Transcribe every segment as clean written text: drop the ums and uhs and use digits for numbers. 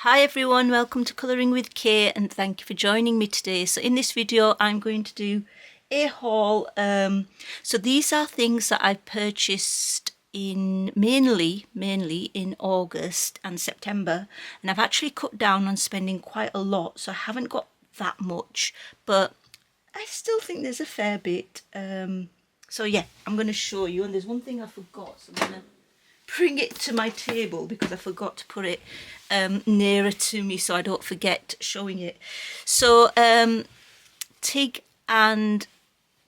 Hi everyone, welcome to Colouring with Kay and thank you for joining me today. So in this video I'm going to do a haul. So these are things that I purchased in mainly in August and September, and I've actually cut down on spending quite a lot, so I haven't got that much, but I still think there's a fair bit. So yeah, I'm going to show you, and there's one thing I forgot, so I'm going to bring it to my table because I forgot to put it nearer to me so I don't forget showing it. So Tig and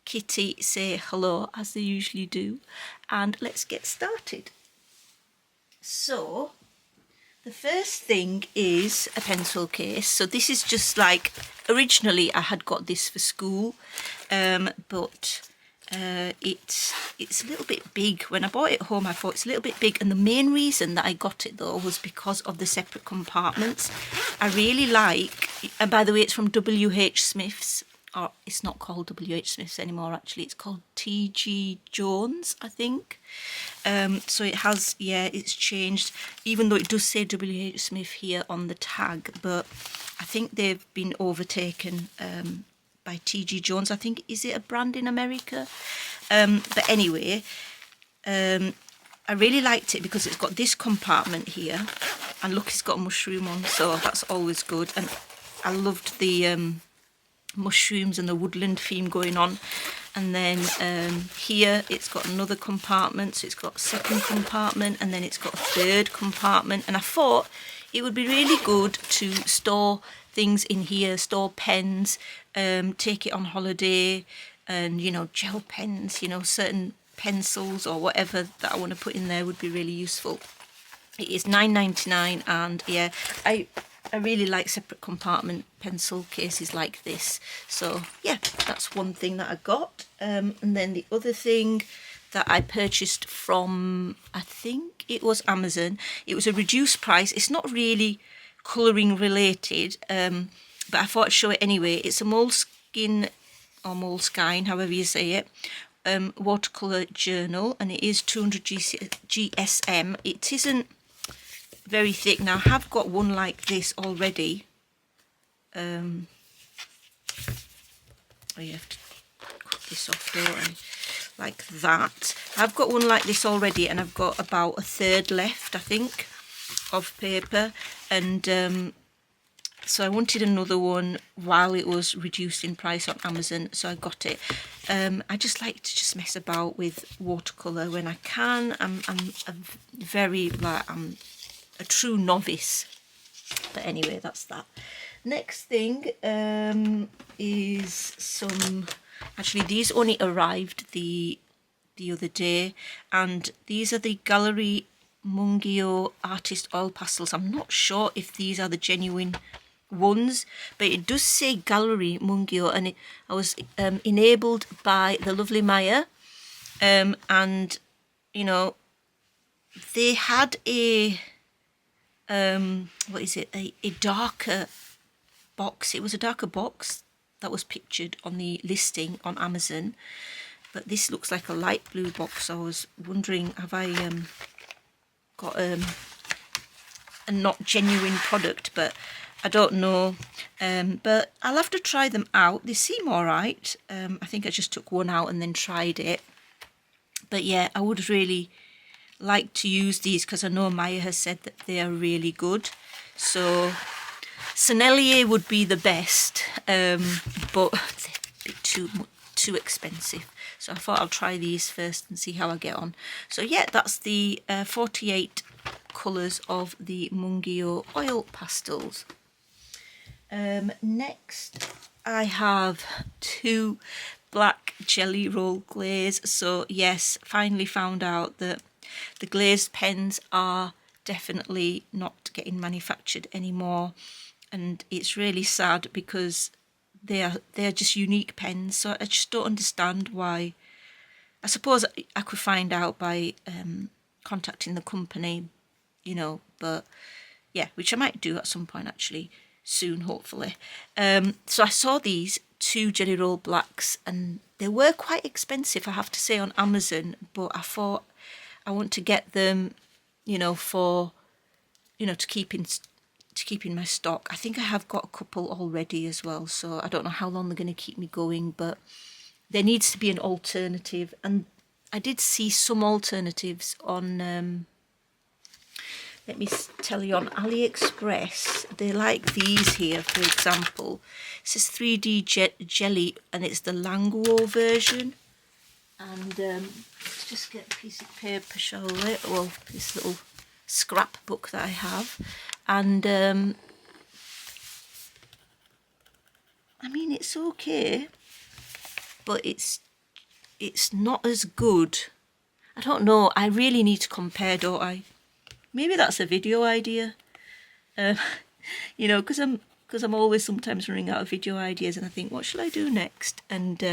Kitty say hello as they usually do, and let's get started. So the first thing is a pencil case. So this is just like, originally I had got this for school, but it's a little bit big. When I bought it home I thought it's a little bit big, and the main reason that I got it though was because of the separate compartments. I really like, and by the way it's from WH Smith's, or it's not called WH Smith's anymore actually, it's called TG Jones I think. So it has, yeah, it's changed, even though it does say WH Smith here on the tag, but I think they've been overtaken by TG Jones. I think, is it a brand in America? But anyway, I really liked it because it's got this compartment here, and look, it's got a mushroom on, so that's always good. And I loved the mushrooms and the woodland theme going on. And then here it's got another compartment, so it's got a second compartment, and then it's got a third compartment. And I thought it would be really good to store things in here, store pens, take it on holiday, and you know, gel pens, you know, certain pencils or whatever that I want to put in there would be really useful. It is $9.99, and yeah, I really like separate compartment pencil cases like this. So yeah, that's one thing that I got. And then the other thing that I purchased from, I think it was Amazon, it was a reduced price. it's not really colouring related, but I thought I'd show it anyway. It's a Moleskine, or Moleskine, however you say it, watercolour journal, and it is 200 GSM. It isn't very thick. Now I have got one like this already. Oh, you have to cut this off, don't I? Like that. I've got one like this already, and I've got about a third left, I think, of paper. And so I wanted another one while it was reduced in price on Amazon, so I got it. I just like to just mess about with watercolour when I can. I'm a true novice. But anyway, that's that. Next thing is some, actually these only arrived the other day, and these are the Gallery Mungio Artist Oil Pastels. I'm not sure if these are the genuine ones, but it does say Gallery Mungio, and I was enabled by the lovely Maya, and you know, they had a what is it, a darker box. It was a darker box that was pictured on the listing on Amazon, but this looks like a light blue box. So I was wondering, have I got a not genuine product? But I don't know, but I'll have to try them out. They seem alright. I think I just took one out and then tried it, but yeah, I would really like to use these because I know Maya has said that they are really good. So Sennelier would be the best, but they're a bit too expensive. So I thought I'll try these first and see how I get on. So yeah, that's the 48 colours of the Mungio oil pastels. Next I have 2 black jelly roll glaze. So yes, finally found out that the glazed pens are definitely not getting manufactured anymore, and it's really sad because they're just unique pens. So I just don't understand why. I suppose I could find out by contacting the company, you know, but yeah, which I might do at some point actually, soon hopefully. So I saw these 2 jelly roll blacks, and they were quite expensive, I have to say, on Amazon, but I thought I want to get them, you know, for, you know, to keep in to keep in my stock. I think I have got a couple already as well, so I don't know how long they're going to keep me going, but there needs to be an alternative. And I did see some alternatives on, let me tell you, on AliExpress. They like these here, for example. It says 3D jelly, and it's the Languo version. And let's just get a piece of paper, shall we? Well, this little scrapbook that I have. And I mean, it's okay, but it's not as good. I don't know. I really need to compare, don't I? Maybe that's a video idea. You know, because I'm always sometimes running out of video ideas, and I think, what shall I do next? And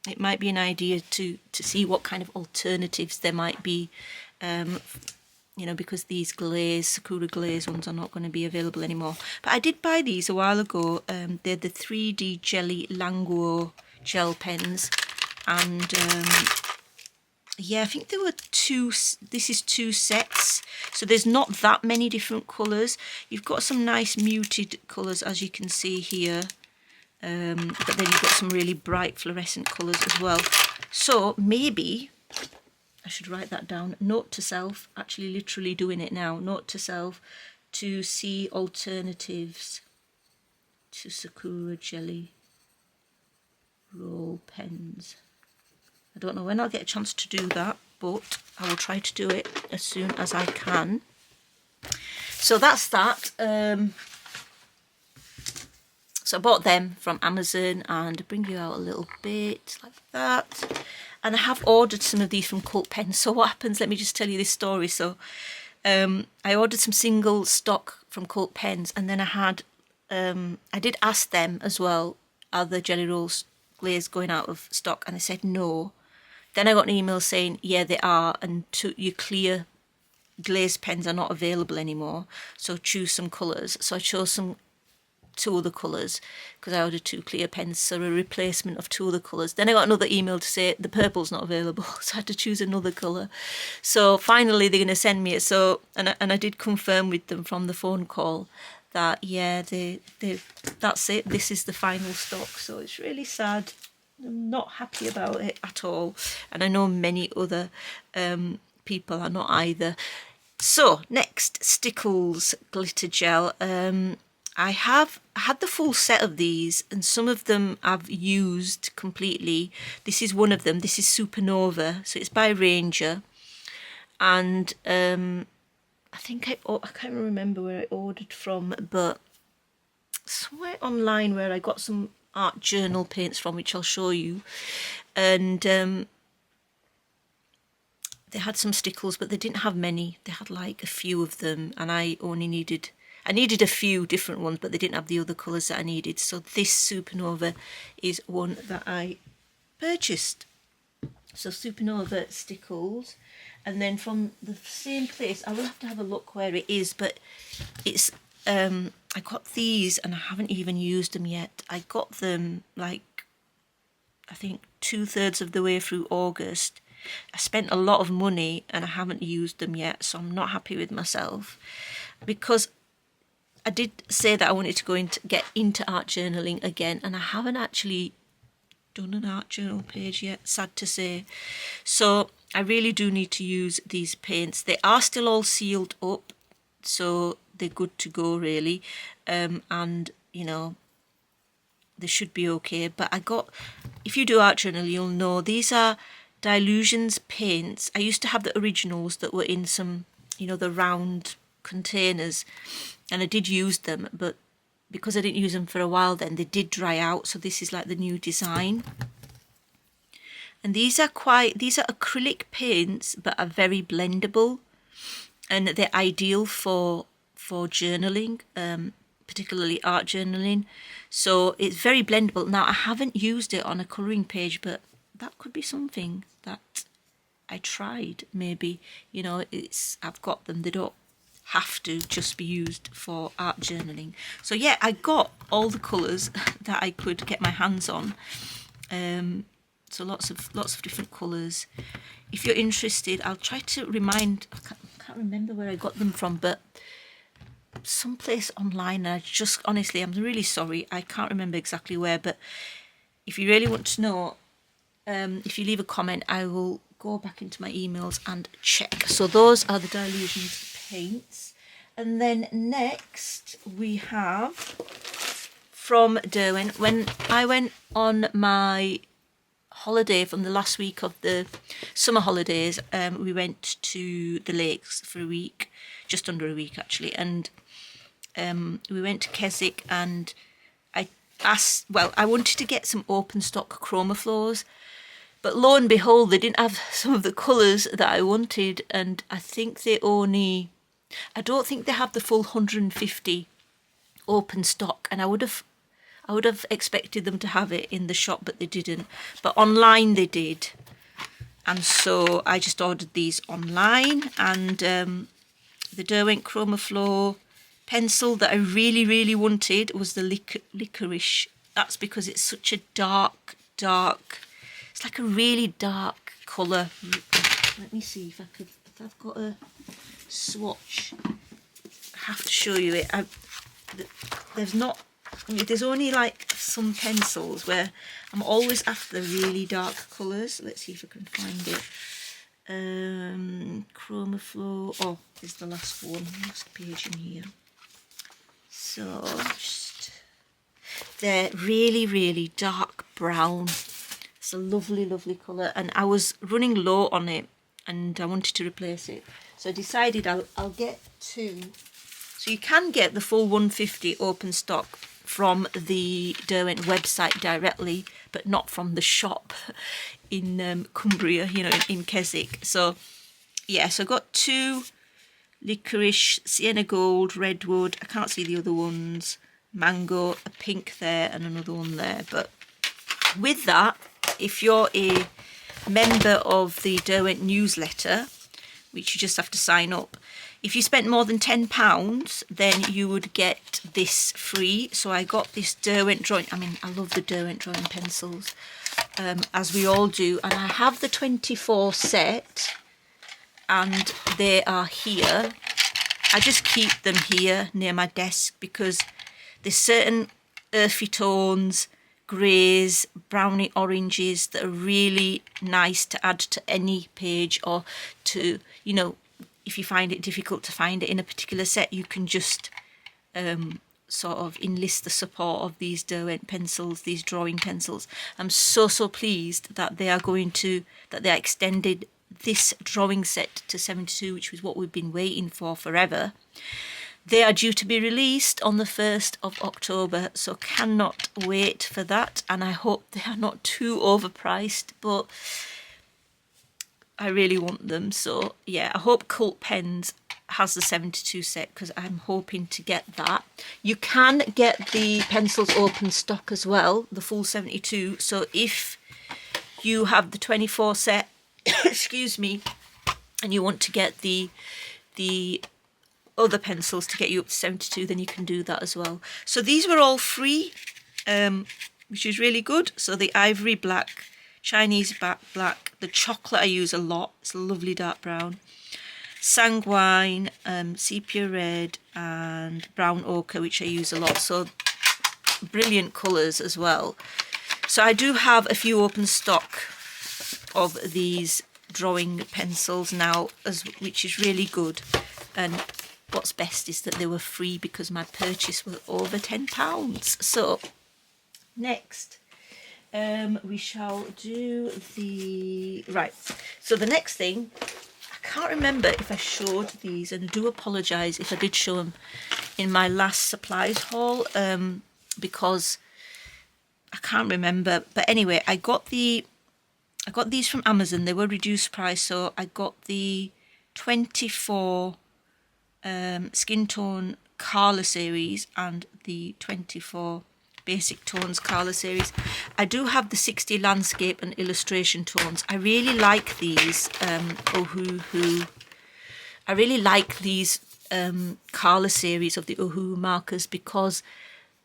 it might be an idea to see what kind of alternatives there might be. You know, because these Sakura glaze ones are not going to be available anymore. But I did buy these a while ago. They're the 3D Jelly Languo gel pens. And yeah, I think there were this is 2 sets. So there's not that many different colours. You've got some nice muted colours, as you can see here. But then you've got some really bright fluorescent colours as well. So maybe I should write that down. Note to self, actually literally doing it now. Note to self to see alternatives to Sakura Jelly roll pens. I don't know when I'll get a chance to do that, but I will try to do it as soon as I can. So that's that. So I bought them from Amazon, and I bring you out a little bit like that. And I have ordered some of these from Cult Pens. So what happens, let me just tell you this story. So I ordered some single stock from Cult Pens, and then I did ask them as well, are the Jelly Rolls glaze going out of stock? And they said no. Then I got an email saying, yeah, they are, and your clear glazed pens are not available anymore, so choose some colours. So I chose 2 other colours, because I ordered 2 clear pens, so a replacement of 2 other colours. Then I got another email to say the purple's not available, so I had to choose another colour. So finally they're going to send me it. So and I did confirm with them from the phone call that yeah, that's it, this is the final stock. So it's really sad. I'm not happy about it at all, and I know many other people are not either. So next, Stickles glitter gel. I have had the full set of these, and some of them I've used completely. This is one of them. This is Supernova, so it's by Ranger, and I think I can't remember where I ordered from, but somewhere online where I got some art journal paints from, which I'll show you. And they had some Stickles, but they didn't have many. They had like a few of them, and I needed a few different ones, but they didn't have the other colours that I needed. So this Supernova is one that I purchased. So Supernova Stickles. And then from the same place, I will have to have a look where it is, but it's I got these and I haven't even used them yet. I got them like, I think 2/3 of the way through August. I spent a lot of money and I haven't used them yet, so I'm not happy with myself, because I did say that I wanted to get into art journaling again, and I haven't actually done an art journal page yet, sad to say. So I really do need to use these paints. They are still all sealed up, so they're good to go really, and you know, they should be okay. But I got, if you do art journal, you'll know these are Dilutions paints. I used to have the originals that were in some, you know, the round containers, and I did use them, but because I didn't use them for a while then, they did dry out. So this is like the new design, and these are acrylic paints, but are very blendable, and they're ideal for journaling, particularly art journaling. So it's very blendable. Now I haven't used it on a colouring page, but that could be something that I tried. Maybe, you know, I've got them. They don't have to just be used for art journaling. So yeah, I got all the colours that I could get my hands on. So lots of different colours. If you're interested, I'll try to remind. I can't remember where I got them from, but someplace online, and I just honestly, I'm really sorry, I can't remember exactly where, but if you really want to know, if you leave a comment, I will go back into my emails and check. So those are the Dilutions paints. And then next we have from Derwent. When I went on my holiday from the last week of the summer holidays, we went to the lakes for a week, just under a week actually, and we went to Keswick, and I wanted to get some open stock chroma floors, but lo and behold, they didn't have some of the colours that I wanted, and I think I don't think they have the full 150 open stock, and I would have expected them to have it in the shop, but they didn't. But online they did, and so I just ordered these online. And the Derwent Chroma Flow pencil that I really wanted was the licorice. That's because it's such a dark, it's like a really dark colour. Let me see if I've got a swatch. I have to show you it. There's only like some pencils where I'm always after really dark colours. Let's see if I can find it. Chroma Flow. Oh, there's the last one, last page in here. So they're really dark brown. It's a lovely colour, and I was running low on it and I wanted to replace it, so I decided I'll get two. So you can get the full 150 open stock from the Derwent website directly, but not from the shop in Cumbria, in Keswick. So yeah, so I got two: licorice, sienna gold, redwood, I can't see the other ones, mango, a pink there and another one there. But with that, if you're a member of the Derwent newsletter, which you just have to sign up, if you spent more than £10, then you would get this free. So I got this Derwent drawing. I mean, I love the Derwent drawing pencils, as we all do. And I have the 24 set, and they are here. I just keep them here near my desk because there's certain earthy tones, greys, browny oranges that are really nice to add to any page, or to, if you find it difficult to find it in a particular set, you can just sort of enlist the support of these Derwent pencils, these drawing pencils. I'm so pleased that they are extended this drawing set to 72, which was what we've been waiting for forever. They are due to be released on the 1st of October, so cannot wait for that. And I hope they are not too overpriced, but I really want them. So yeah, I hope Cult Pens has the 72 set, because I'm hoping to get that. You can get the pencils open stock as well, the full 72. So if you have the 24 set, excuse me, and you want to get the other pencils to get you up to 72, then you can do that as well. So these were all free, which is really good. So the ivory black, Chinese black, the chocolate I use a lot, it's a lovely dark brown, sanguine, sepia red, and brown ochre, which I use a lot. So brilliant colours as well. So I do have a few open stock of these drawing pencils now, which is really good. And what's best is that they were free because my purchase was over £10. So next, we shall do right. So the next thing, I can't remember if I showed these, and I do apologise if I did show them in my last supplies haul, because I can't remember. But anyway, I got these from Amazon. They were reduced price, so I got the 24 Skin Tone Carla series and the 24 Basic Tones Carla series. I do have the 60 Landscape and Illustration Tones. I really like these Ohuhu. I really like these Carla series of the Ohuhu markers because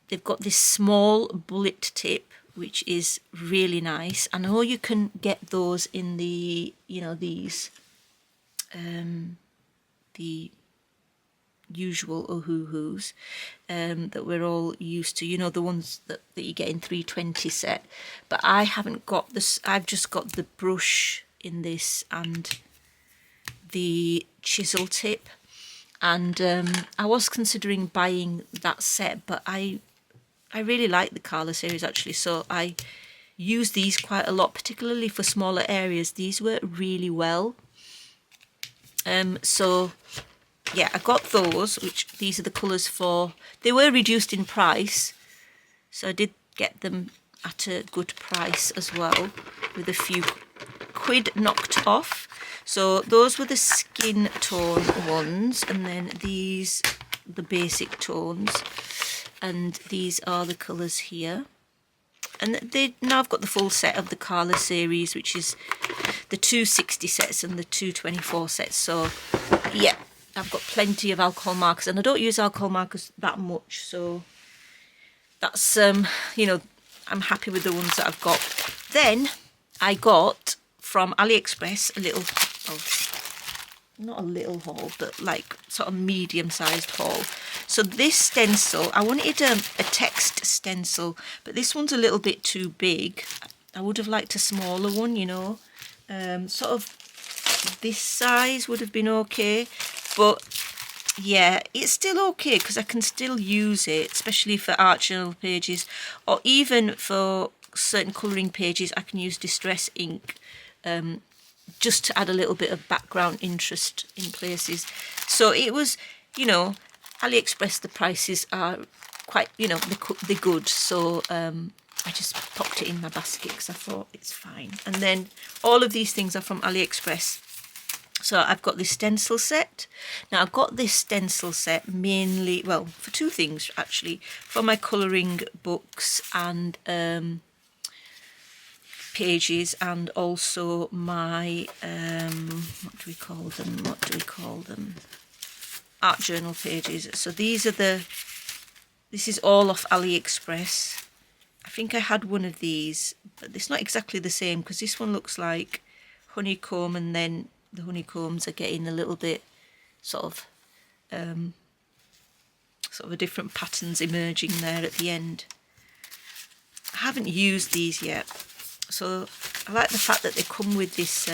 they've got this small bullet tip, which is really nice. I know you can get those in the, these, the usual Ohuhus that we're all used to, you know, the ones that you get in 320 set. But I haven't got this, I've just got the brush in this and the chisel tip. And I was considering buying that set, but I really like the Carla series actually, so I use these quite a lot, particularly for smaller areas. These work really well. So yeah, I got those, which these are the colours for. They were reduced in price, so I did get them at a good price as well, with a few quid knocked off. So those were the skin tone ones, and then these, the basic tones, and these are the colours here. And now I've got the full set of the Carla series, which is the 260 sets and the 224 sets. So yeah, I've got plenty of alcohol markers, and I don't use alcohol markers that much, so that's you know, I'm happy with the ones that I've got. Then I got from AliExpress a little, oh, not a little haul, but like sort of medium-sized haul. So this stencil, I wanted a text stencil, but this one's a little bit too big. I would have liked a smaller one, you know, sort of this size would have been okay. But yeah, it's still okay because I can still use it, especially for art journal pages, or even for certain colouring pages. I can use distress ink just to add a little bit of background interest in places. So it was, you know, AliExpress, the prices are quite, you know, they're good. So I just popped it in my basket because I thought it's fine. And then all of these things are from AliExpress. So I've got this stencil set. Now I've got this stencil set mainly, well, for two things actually, for my colouring books and pages, and also my what do we call them, art journal pages. So these are this is all off AliExpress. I think I had one of these, but it's not exactly the same because this one looks like honeycomb, and then the honeycombs are getting a little bit sort of a different patterns emerging there at the end. I haven't used these yet, so I like the fact that they come with this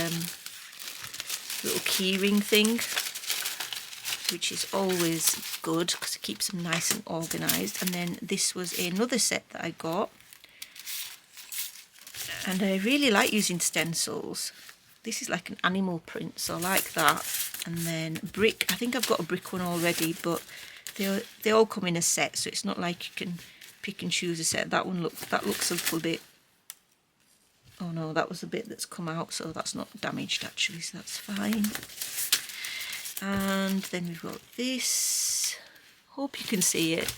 little keyring thing, which is always good because it keeps them nice and organised. And then this was another set that I got, and I really like using stencils. This is like an animal print, so I like that. And then brick, I think I've got a brick one already, but they all come in a set, so it's not like you can pick and choose a set. That looks a little bit, oh no, that was the bit that's come out, so that's not damaged actually, so that's fine. And then we've got this. Hope you can see it.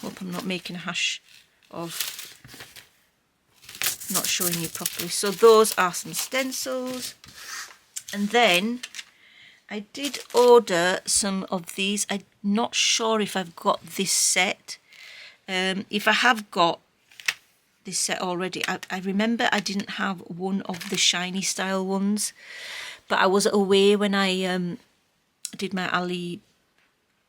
Hope I'm not making a hash of not showing you properly. So those are some stencils. And then I did order some of these. I'm not sure if I've got this set. If I have got this set already, I remember I didn't have one of the shiny style ones, but I was away when I did my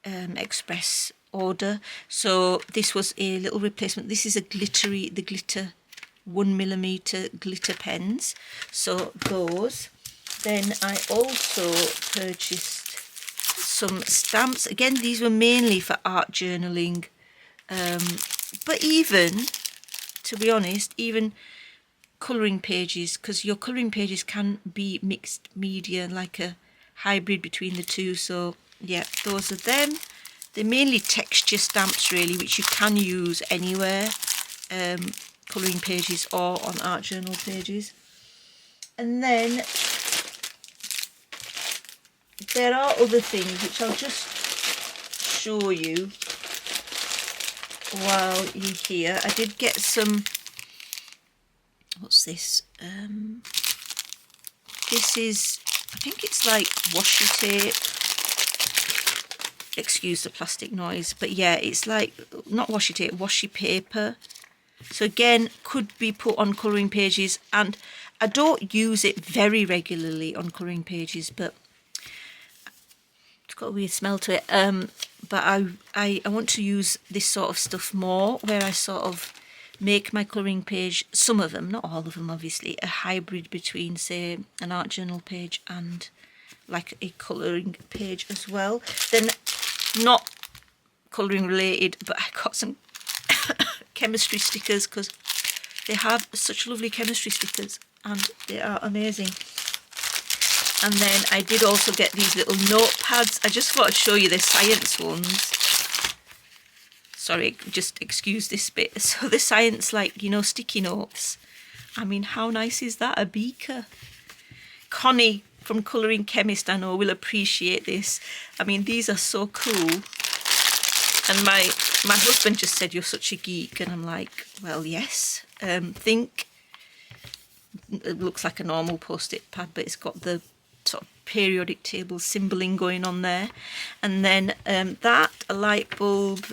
AliExpress order, so this was a little replacement. This is the glitter 1mm glitter pens, so those. Then I also purchased some stamps. Again, these were mainly for art journaling, but even, to be honest, even colouring pages, because your colouring pages can be mixed media, like a hybrid between the two. So yeah, those are them. They're mainly texture stamps really, which you can use anywhere, colouring pages or on art journal pages. And then there are other things which I'll just show you while you're here. I did get some, what's this? This is, I think it's like washi tape. Excuse the plastic noise, but yeah, it's like, not washi tape, washi paper. So again, could be put on colouring pages, and I don't use it very regularly on colouring pages, but got a weird smell to it. But I want to use this sort of stuff more, where I sort of make my colouring page, some of them, not all of them obviously, a hybrid between, say, an art journal page and like a colouring page as well. Then not colouring related, but I got some chemistry stickers, because they have such lovely chemistry stickers and they are amazing. And then I did also get these little notepads. I just thought I'd show you the science ones. Sorry, just excuse this bit. So the science, like, you know, sticky notes. I mean, how nice is that? A beaker. Connie from Colouring Chemist, I know, will appreciate this. I mean, these are so cool. And my husband just said, you're such a geek. And I'm like, well, yes. Think, it looks like a normal post-it pad, but it's got the sort of periodic table symboling going on there. And then that, a light bulb,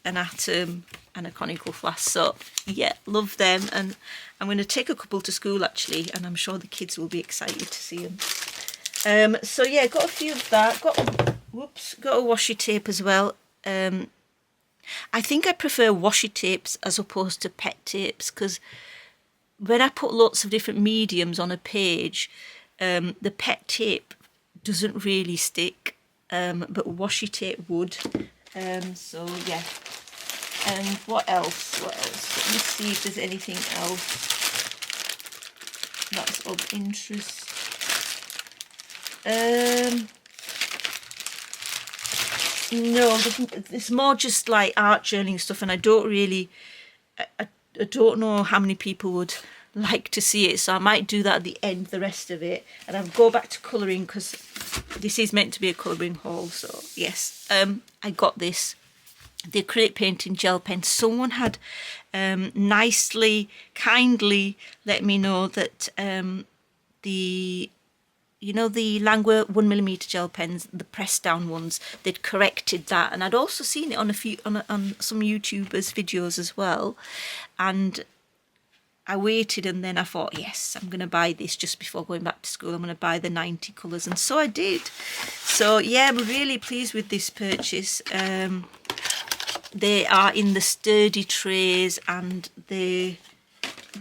an atom, and a conical flask. So yeah, love them. And I'm going to take a couple to school actually, and I'm sure the kids will be excited to see them. So yeah, got a few of that. Got a washi tape as well. I think I prefer washi tapes as opposed to pet tapes, because when I put lots of different mediums on a page, the pet tape doesn't really stick, but washi tape would. So yeah. And what else? Let me see if there's anything else that's of interest. No, it's more just like art journaling stuff, and I don't really, I don't know how many people would like to see it, so I might do that at the end, the rest of it, and I'll go back to colouring, because this is meant to be a colouring haul. So yes, I got this, the acrylic painting gel pen. Someone had nicely, kindly let me know that the, you know, the Langua 1mm gel pens, the press down ones, they'd corrected that, and I'd also seen it on a few on some YouTubers' videos as well. And I waited, and then I thought, yes, I'm going to buy this just before going back to school. I'm going to buy the 90 colours, and so I did. So yeah, I'm really pleased with this purchase. They are in the sturdy trays, and they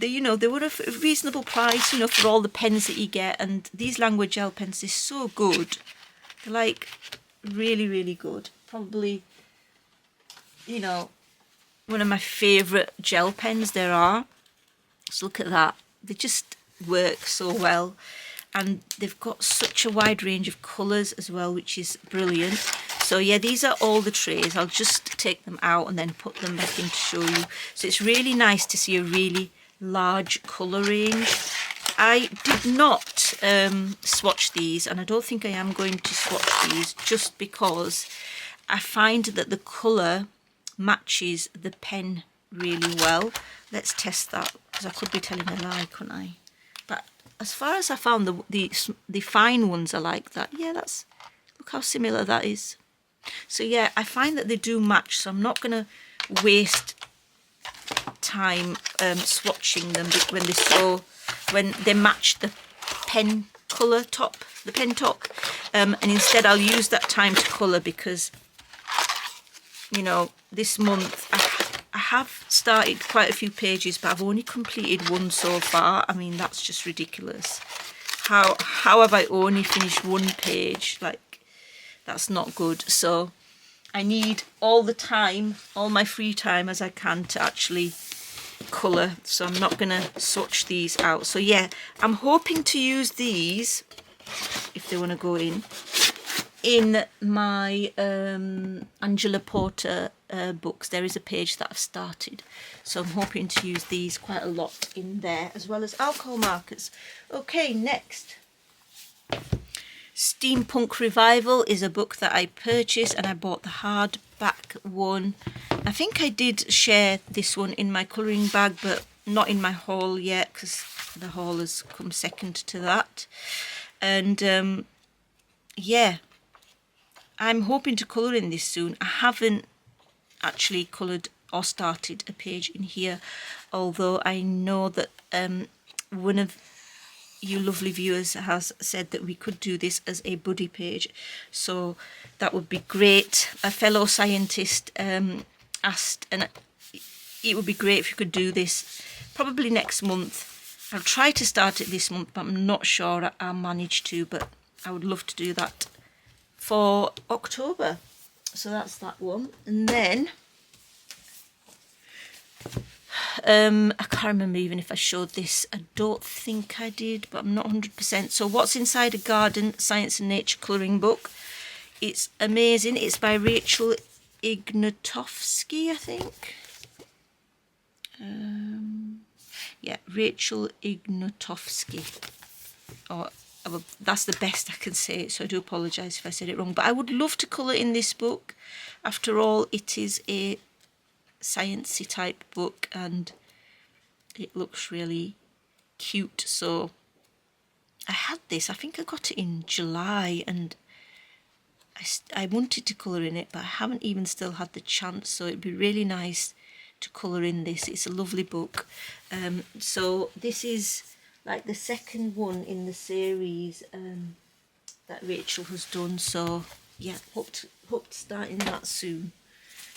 you know, they were a reasonable price, you know, for all the pens that you get. And these Langua gel pens, they're so good. They're like really, really good. Probably, you know, one of my favourite gel pens there are. So look at that. They just work so well. And they've got such a wide range of colours as well, which is brilliant. So yeah, these are all the trays. I'll just take them out and then put them back in to show you. So it's really nice to see a really large colour range. I did not swatch these, and I don't think I am going to swatch these, just because I find that the colour matches the pen really well. Let's test that, because I could be telling a lie, couldn't I? But as far as I found, the fine ones are like that. Yeah, that's, look how similar that is. So yeah, I find that they do match, so I'm not going to waste time swatching them when they match the pen colour top, the pen top, and instead I'll use that time to colour, because, you know, this month I have started quite a few pages, but I've only completed one so far. I mean, that's just ridiculous. How have I only finished one page? Like, that's not good. So I need all the time, all my free time as I can, to actually colour. So I'm not going to swatch these out. So yeah, I'm hoping to use these, if they want to go in my Angela Porter books. There is a page that I've started, so I'm hoping to use these quite a lot in there, as well as alcohol markers. Okay, next. Steampunk Revival is a book that I purchased, and I bought the hardback one. I think I did share this one in my colouring bag, but not in my haul yet, because the haul has come second to that. And yeah, I'm hoping to colour in this soon. I haven't actually coloured or started a page in here, although I know that one of you lovely viewers has said that we could do this as a buddy page, so that would be great. A fellow scientist asked, and it would be great if you could do this probably next month. I'll try to start it this month, but I'm not sure I'll manage to, but I would love to do that for October. So that's that one. And then I can't remember even if I showed this. I don't think I did, but I'm not 100%. So What's Inside a Garden Science and Nature colouring book. It's amazing. It's by Rachel Ignatowski, I think. Yeah, Rachel Ignatowski. Well, that's the best I can say it, so I do apologise if I said it wrong. But I would love to colour in this book. After all, it is a sciencey type book and it looks really cute. So I had this, I think I got it in July, and I wanted to colour in it, but I haven't even still had the chance, so it'd be really nice to colour in this. It's a lovely book. So this is like the second one in the series that Rachel has done, so yeah, hope to start in that soon.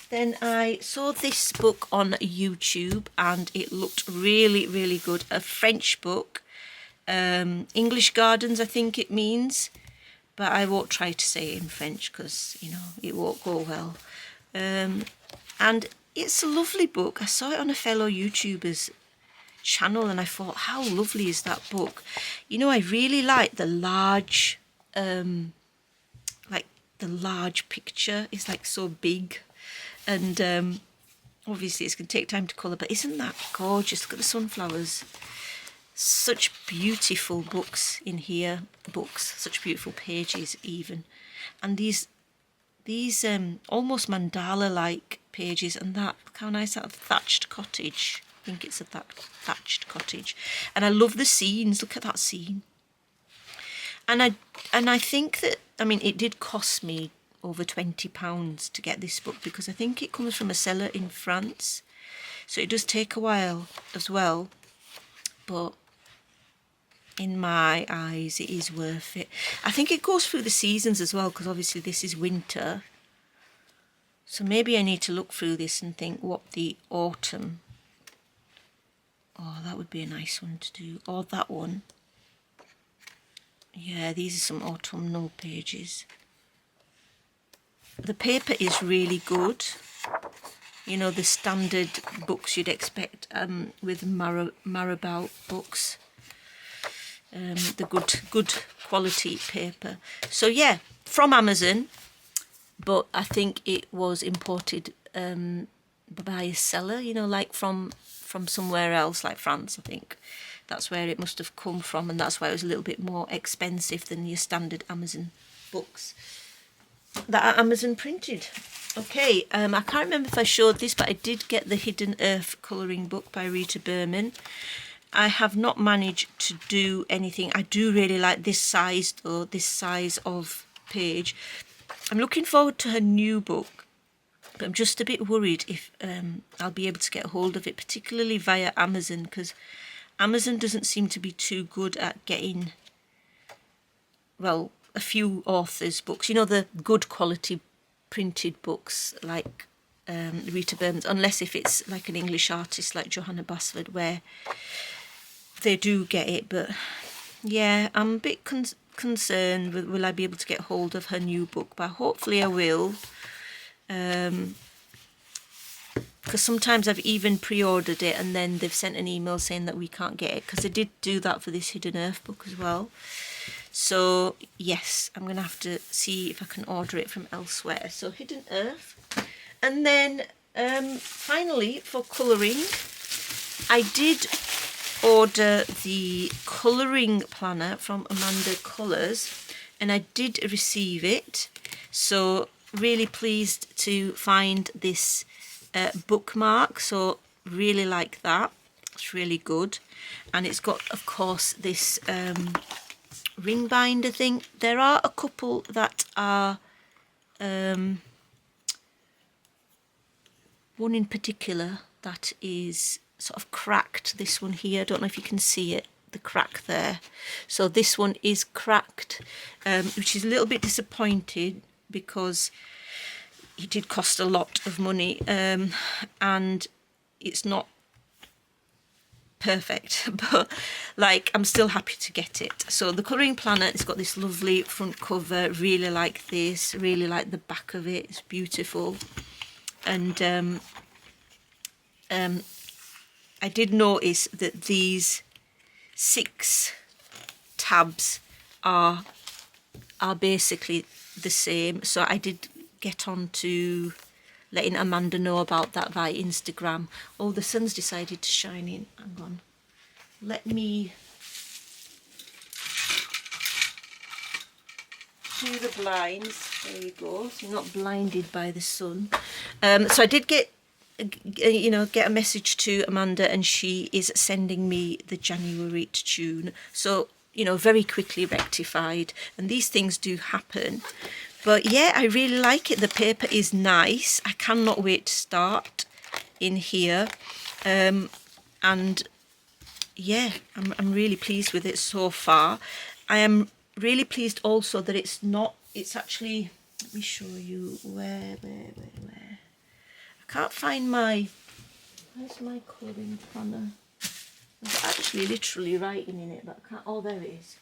Then I saw this book on YouTube and it looked really, really good. A French book, English Gardens I think it means, but I won't try to say it in French because, you know, it won't go well. And it's a lovely book. I saw it on a fellow YouTuber's channel and I thought, how lovely is that book? You know, I really like the large, like the large picture is like so big. And obviously it's going to take time to colour, but isn't that gorgeous? Look at the sunflowers. Such beautiful books in here. Such beautiful pages even. And these almost mandala-like pages, and that, how nice, that thatched cottage. I think it's a thatched cottage. And I love the scenes. Look at that scene. And I think that, I mean, it did cost me over £20 to get this book because I think it comes from a seller in France, so it does take a while as well, but in my eyes it is worth it. I think it goes through the seasons as well, because obviously this is winter, so maybe I need to look through this and think what the autumn, oh, that would be a nice one to do, or that one. Yeah, these are some autumnal pages. The paper is really good. You know, the standard books you'd expect with Marabou books. The good quality paper. So yeah, from Amazon, but I think it was imported by a seller, you know, like from somewhere else, like France, I think. That's where it must have come from, and that's why it was a little bit more expensive than your standard Amazon books that are Amazon printed. Okay, I can't remember if I showed this, but I did get the Hidden Earth colouring book by Rita Berman. I have not managed to do anything. I do really like this size though, this size of page. I'm looking forward to her new book, but I'm just a bit worried if I'll be able to get hold of it, particularly via Amazon, because Amazon doesn't seem to be too good at getting, well, a few authors' books, you know, the good quality printed books like Rita Berman's, unless if it's like an English artist like Johanna Basford, where they do get it. But yeah, I'm a bit concerned with, will I be able to get hold of her new book, but hopefully I will, because sometimes I've even pre-ordered it and then they've sent an email saying that we can't get it, because they did do that for this Hidden Earth book as well. So yes, I'm going to have to see if I can order it from elsewhere. So Hidden Earth. And then finally, for colouring, I did order the colouring planner from Amanda Colours, and I did receive it. So really pleased to find this bookmark. So really like that. It's really good. And it's got, of course, this ring binder thing. There are a couple that are one in particular that is sort of cracked. This one here, I don't know if you can see it, the crack there. So this one is cracked, which is a little bit disappointing because it did cost a lot of money, and it's not perfect, but like I'm still happy to get it. So the colouring planner, it's got this lovely front cover, really like this, really like the back of it, it's beautiful. And I did notice that these 6 tabs are basically the same, so I did get on to letting Amanda know about that via Instagram. Oh, the sun's decided to shine in. Hang on. Let me do the blinds. There you go. So you're not blinded by the sun. So I did get a message to Amanda, and she is sending me the January to June. So, very quickly rectified. And these things do happen. But yeah, I really like it. The paper is nice. I cannot wait to start in here. And yeah, I'm really pleased with it so far. I am really pleased also that it's actually, let me show you where. I can't find where's my colouring planner? There's actually literally writing in it, but I can't, oh, there it is.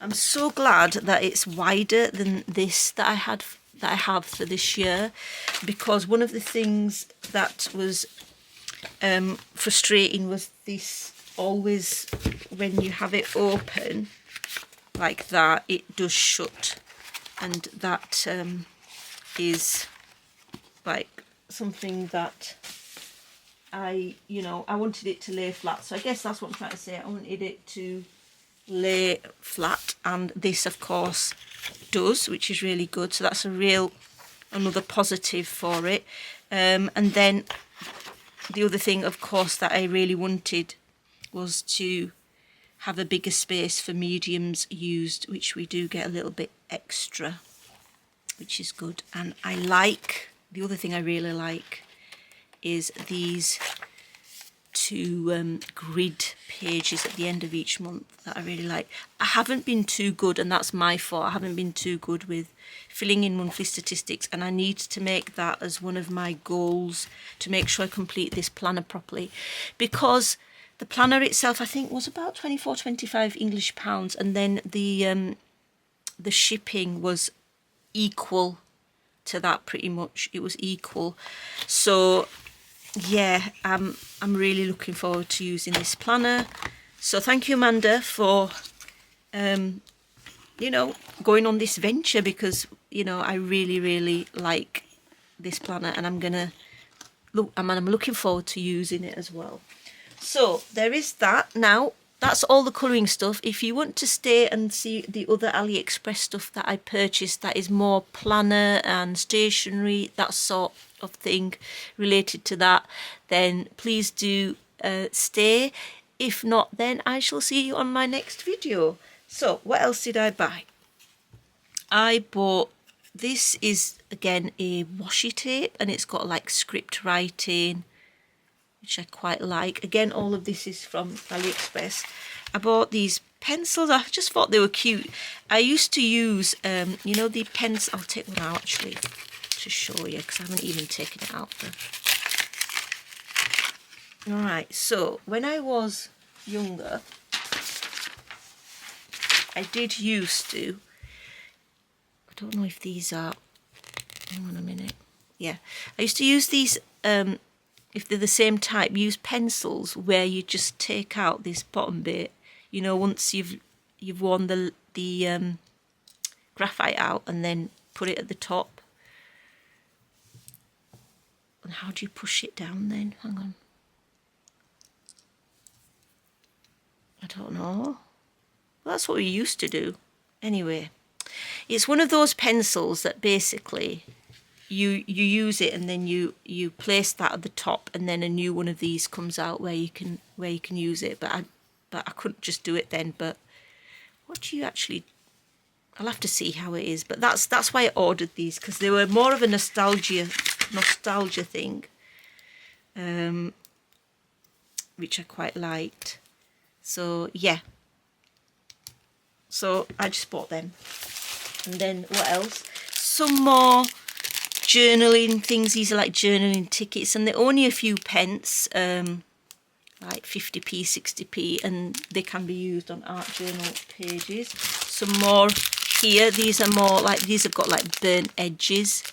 I'm so glad that it's wider than this that I have for this year, because one of the things that was frustrating was this, always when you have it open like that, it does shut, and that is like something that I wanted it to lay flat. So I guess that's what I'm trying to say. I wanted it to lay flat, and this of course does, which is really good. So that's another positive for it. And then the other thing, of course, that I really wanted was to have a bigger space for mediums used, which we do get a little bit extra, which is good. And the other thing I really like is these 2 grid pages at the end of each month that I really like. I haven't been too good, and that's my fault, I haven't been too good with filling in monthly statistics, and I need to make that as one of my goals, to make sure I complete this planner properly, because the planner itself I think was about 24-25 English pounds, and then the shipping was equal to that, pretty much. It was equal. So yeah, I'm really looking forward to using this planner. So thank you, Amanda, for going on this venture, because I really like this planner, and I'm looking forward to using it as well. So there is that. Now that's all the colouring stuff. If you want to stay and see the other AliExpress stuff that I purchased, that is more planner and stationery, that sort of thing related to that, then please do stay. If not, then I shall see you on my next video. So what else did I buy? I bought, this is again a washi tape, and it's got like script writing, which I quite like. Again, all of this is from AliExpress. I bought these pencils. I just thought they were cute. I used to use the pens. I'll take one out actually to show you, because I haven't even taken it out there. Alright, so when I was younger, I did used to, I don't know if these are, hang on a minute, yeah, I used to use these, if they're the same type, use pencils where you just take out this bottom bit, once you've worn the graphite out, and then put it at the top. And how do you push it down then? Hang on. I don't know. Well, that's what we used to do. Anyway, it's one of those pencils that basically you use it, and then you place that at the top, and then a new one of these comes out where you can use it. But I couldn't just do it then. But what do you actually? I'll have to see how it is. But that's why I ordered these, because they were more of a nostalgia thing, which I quite liked. So yeah, so I just bought them. And then what else? Some more journaling things. These are like journaling tickets, and they're only a few pence, like 50p, 60p, and they can be used on art journal pages. Some more here. These are more like, these have got like burnt edges.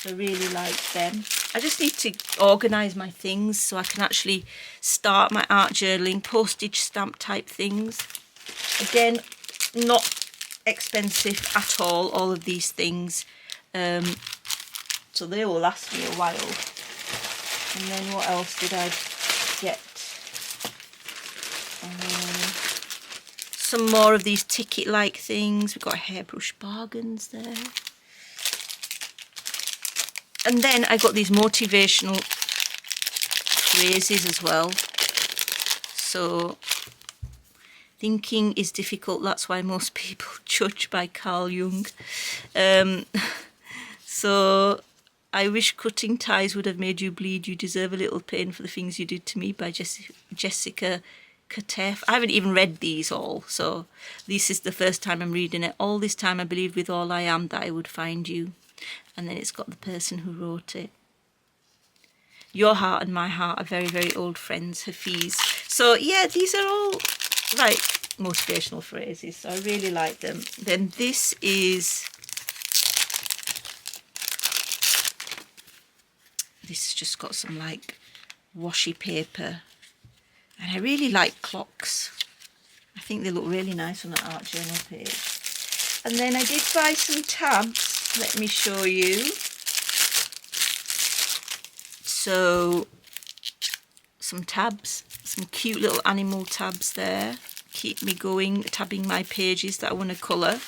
I really like them. I just need to organise my things so I can actually start my art journaling. Postage stamp type things. Again, not expensive at all of these things. So they will last me a while. And then what else did I get? Some more of these ticket-like things. We've got hairbrush bargains there. And then I got these motivational phrases as well. So, thinking is difficult. That's why most people judge by Carl Jung. So, I wish cutting ties would have made you bleed. You deserve a little pain for the things you did to me, by Jessica Katef. I haven't even read these all, so this is the first time I'm reading it. All this time I believed with all I am that I would find you. And then it's got the person who wrote it. Your heart and my heart are very, very old friends, Hafiz. So yeah, these are all like motivational phrases, so I really like them. Then this has just got some like washi paper, and I really like clocks. I think they look really nice on the art journal page. And then I did buy some tabs. Let me show you. So, some tabs, some cute little animal tabs there. Keep me going, tabbing my pages that I want to colour.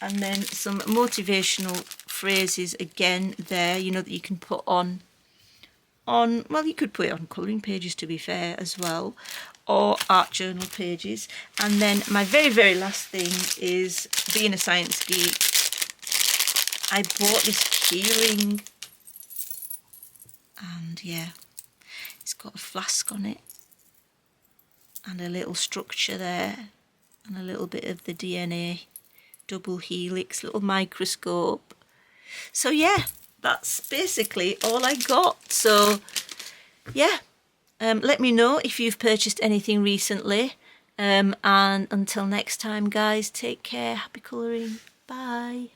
And then some motivational phrases again there, you know, that you can put on, well, you could put it on colouring pages, to be fair, as well, or art journal pages. And then my very, very last thing is, being a science geek, I bought this keyring, and yeah, it's got a flask on it, and a little structure there, and a little bit of the DNA, double helix, little microscope. So yeah, that's basically all I got. So yeah, let me know if you've purchased anything recently, and until next time guys, take care, happy colouring, bye.